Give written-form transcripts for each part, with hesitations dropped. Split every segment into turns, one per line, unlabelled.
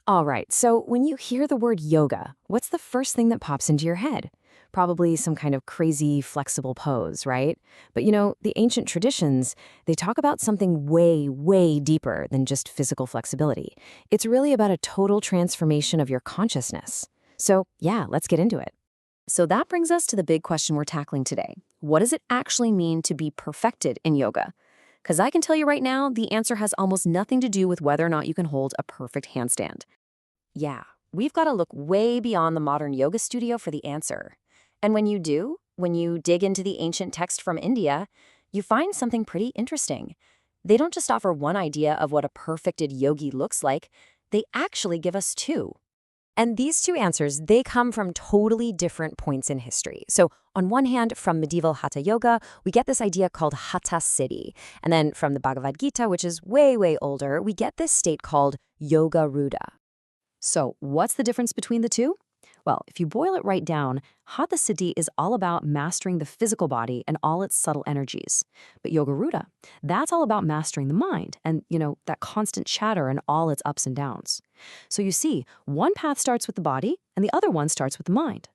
All right, so when you hear the word yoga, what's the first thing that pops into your head? Probably some kind of crazy flexible pose, right? But the ancient traditions, they talk about something way, way deeper than just physical flexibility. It's really about a total transformation of your consciousness. So, yeah, let's get into it.
So that brings us to the big question we're tackling today. What does it actually mean to be perfected in yoga? Because I can tell you right now, the answer has almost nothing to do with whether or not you can hold a perfect handstand. Yeah, we've got to look way beyond the modern yoga studio for the answer. And when you do, when you dig into the ancient text from India, you find something pretty interesting. They don't just offer one idea of what a perfected yogi looks like, they actually give us two.
And these two answers, they come from totally different points in history. So on one hand, from medieval Hatha Yoga, we get this idea called Hatha Siddhi. And then from the Bhagavad Gita, which is way, way older, we get this state called Yogarudha. So what's the difference between the two? Well, if you boil it right down, Hatha Siddhi is all about mastering the physical body and all its subtle energies. But Yogarudha, that's all about mastering the mind and, that constant chatter and all its ups and downs. So you see, one path starts with the body and the other one starts with the mind.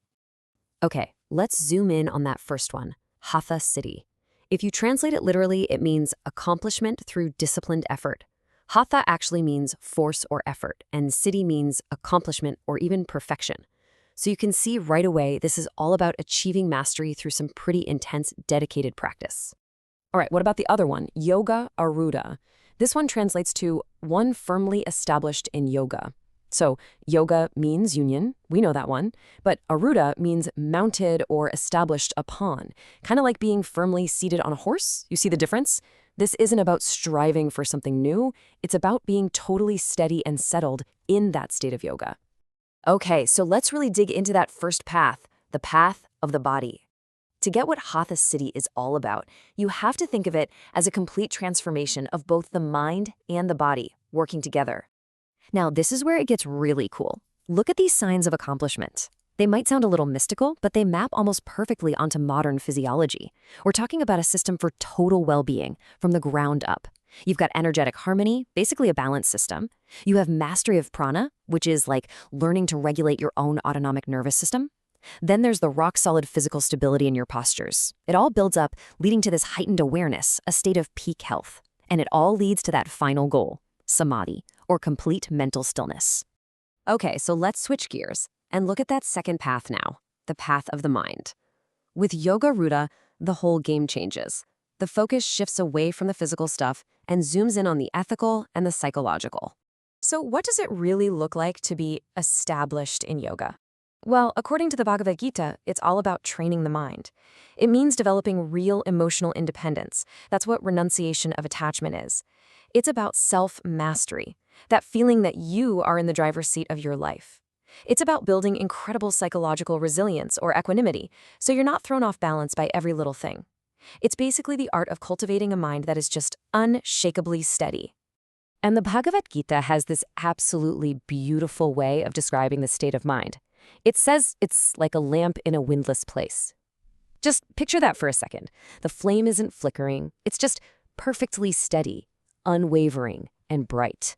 Okay, let's zoom in on that first one, Hatha Siddhi. If you translate it literally, it means accomplishment through disciplined effort. Hatha actually means force or effort, and siddhi means accomplishment or even perfection. So you can see right away this is all about achieving mastery through some pretty intense, dedicated practice. All right, what about the other one, Yoga Arudha? This one translates to one firmly established in yoga. So yoga means union, we know that one, but Arudha means mounted or established upon, kind of like being firmly seated on a horse. You see the difference? This isn't about striving for something new, it's about being totally steady and settled in that state of yoga. Okay, so let's really dig into that first path, the path of the body. To get what Hatha Siddhi is all about, you have to think of it as a complete transformation of both the mind and the body working together. Now, this is where it gets really cool. Look at these signs of accomplishment. They might sound a little mystical, but they map almost perfectly onto modern physiology. We're talking about a system for total well-being from the ground up. You've got energetic harmony, basically a balance system. You have mastery of prana, which is like learning to regulate your own autonomic nervous system. Then there's the rock-solid physical stability in your postures. It all builds up, leading to this heightened awareness, a state of peak health. And it all leads to that final goal, samadhi, or complete mental stillness. Okay, so let's switch gears and look at that second path now, the path of the mind. With Yogarudha, the whole game changes. The focus shifts away from the physical stuff and zooms in on the ethical and the psychological. So what does it really look like to be established in yoga? Well, according to the Bhagavad Gita, it's all about training the mind. It means developing real emotional independence. That's what renunciation of attachment is. It's about self-mastery, that feeling that you are in the driver's seat of your life. It's about building incredible psychological resilience or equanimity, so you're not thrown off balance by every little thing. It's basically the art of cultivating a mind that is just unshakably steady. And the Bhagavad Gita has this absolutely beautiful way of describing the state of mind. It says it's like a lamp in a windless place. Just picture that for a second. The flame isn't flickering, it's just perfectly steady, unwavering, and bright.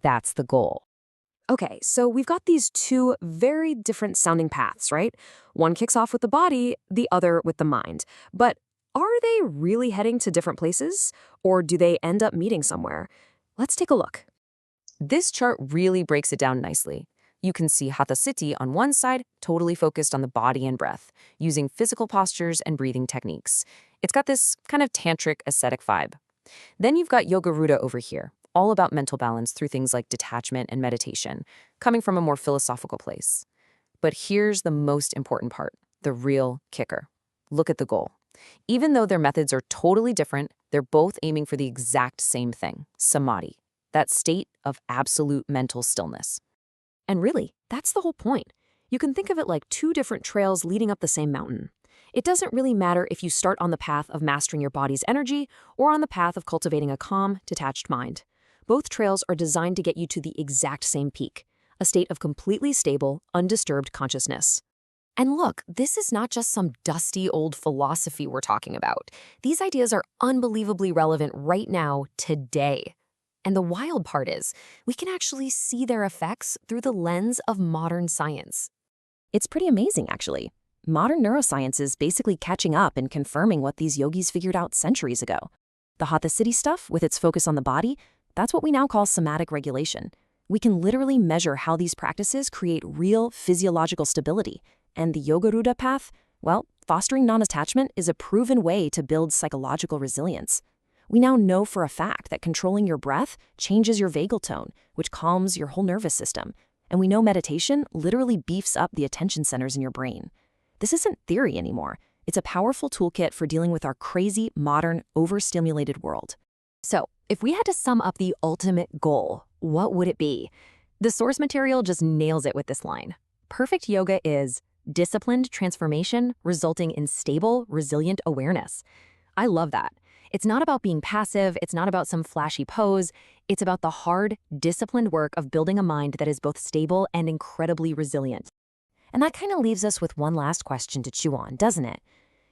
That's the goal. Okay, so we've got these two very different sounding paths, right? One kicks off with the body, the other with the mind. But are they really heading to different places? Or do they end up meeting somewhere? Let's take a look. This chart really breaks it down nicely. You can see Hatha Siddhi on one side, totally focused on the body and breath, using physical postures and breathing techniques. It's got this kind of tantric ascetic vibe. Then you've got Yogarudha over here, all about mental balance through things like detachment and meditation, coming from a more philosophical place. But here's the most important part, the real kicker. Look at the goal. Even though their methods are totally different, they're both aiming for the exact same thing, samadhi, that state of absolute mental stillness. And really, that's the whole point. You can think of it like two different trails leading up the same mountain. It doesn't really matter if you start on the path of mastering your body's energy or on the path of cultivating a calm, detached mind. Both trails are designed to get you to the exact same peak, a state of completely stable, undisturbed consciousness. And look, this is not just some dusty old philosophy we're talking about. These ideas are unbelievably relevant right now, today. And the wild part is, we can actually see their effects through the lens of modern science.
It's pretty amazing, actually. Modern neuroscience is basically catching up and confirming what these yogis figured out centuries ago. The Hatha Siddhi stuff, with its focus on the body, that's what we now call somatic regulation. We can literally measure how these practices create real physiological stability. And the Yogarudha path, well, fostering non-attachment is a proven way to build psychological resilience. We now know for a fact that controlling your breath changes your vagal tone, which calms your whole nervous system. And we know meditation literally beefs up the attention centers in your brain. This isn't theory anymore. It's a powerful toolkit for dealing with our crazy, modern, overstimulated world.
So, if we had to sum up the ultimate goal, what would it be? The source material just nails it with this line. Perfect yoga is disciplined transformation resulting in stable, resilient awareness. I love that. It's not about being passive, it's not about some flashy pose, it's about the hard, disciplined work of building a mind that is both stable and incredibly resilient.
And that kind of leaves us with one last question to chew on, doesn't it?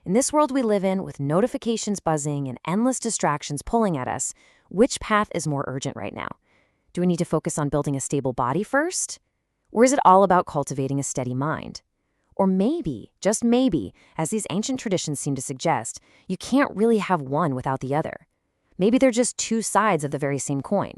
In this world we live in, with notifications buzzing and endless distractions pulling at us, which path is more urgent right now? Do we need to focus on building a stable body first? Or is it all about cultivating a steady mind? Or maybe, just maybe, as these ancient traditions seem to suggest, you can't really have one without the other. Maybe they're just two sides of the very same coin.